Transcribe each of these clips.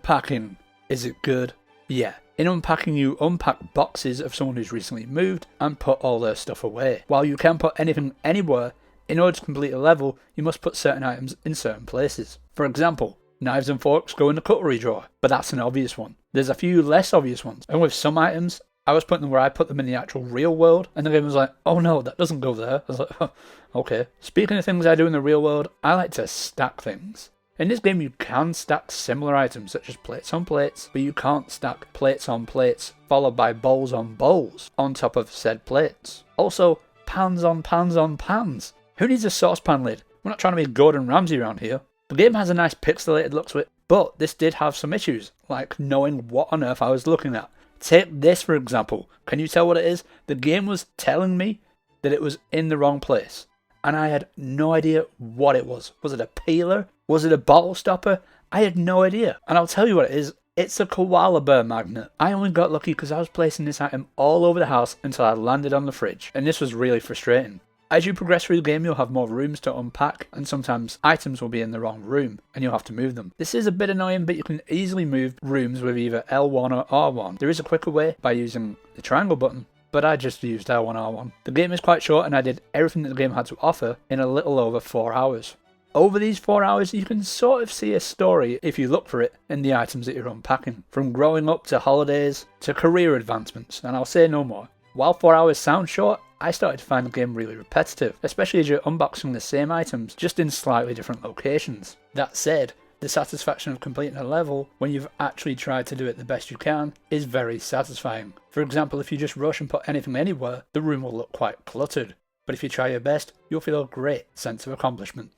Unpacking. Is it good? Yeah. In Unpacking, you unpack boxes of someone who's recently moved and put all their stuff away. While you can put anything anywhere, in order to complete a level, you must put certain items in certain places. For example, knives and forks go in the cutlery drawer, but that's an obvious one. There's a few less obvious ones, and with some items, I was putting them where I put them in the actual real world, and the game was like, oh no, that doesn't go there. I was like, oh, okay. Speaking of things I do in the real world, I like to stack things. In this game you can stack similar items such as plates on plates, but you can't stack plates on plates followed by bowls on bowls on top of said plates. Also, pans on pans on pans. Who needs a saucepan lid? We're not trying to be Gordon Ramsay around here. The game has a nice pixelated look to it, but this did have some issues, like knowing what on earth I was looking at. Take this for example. Can you tell what it is? The game was telling me that it was in the wrong place, and I had no idea what it was. Was it a peeler? Was it a bottle stopper? I had no idea. And I'll tell you what it is. It's a koala bear magnet. I only got lucky because I was placing this item all over the house until I landed on the fridge, and this was really frustrating. As you progress through the game, you'll have more rooms to unpack, and sometimes items will be in the wrong room, and you'll have to move them. This is a bit annoying, but you can easily move rooms with either L1 or R1. There is a quicker way by using the triangle button, but I just used L1, R1. The game is quite short, and I did everything that the game had to offer in a little over 4 hours. Over these 4 hours, you can sort of see a story if you look for it in the items that you're unpacking. From growing up to holidays to career advancements, and I'll say no more. While 4 hours sound short, I started to find the game really repetitive, especially as you're unboxing the same items, just in slightly different locations. That said, the satisfaction of completing a level, when you've actually tried to do it the best you can, is very satisfying. For example, if you just rush and put anything anywhere, the room will look quite cluttered. But if you try your best, you'll feel a great sense of accomplishment.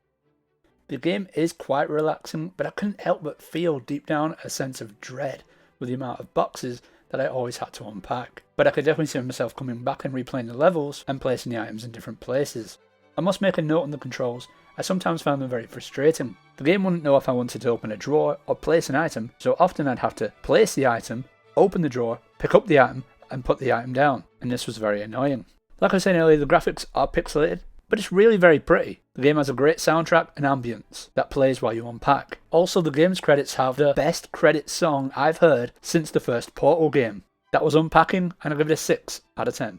The game is quite relaxing, but I couldn't help but feel deep down a sense of dread with the amount of boxes that I always had to unpack. But I could definitely see myself coming back and replaying the levels and placing the items in different places. I must make a note on the controls. I sometimes found them very frustrating. The game wouldn't know if I wanted to open a drawer or place an item, so often I'd have to place the item, open the drawer, pick up the item and put the item down, and this was very annoying. Like I was saying earlier, the graphics are pixelated, but it's really very pretty. The game has a great soundtrack and ambience that plays while you unpack. Also, the game's credits have the best credit song I've heard since the first Portal game. That was Unpacking, and I give it a 6 out of 10.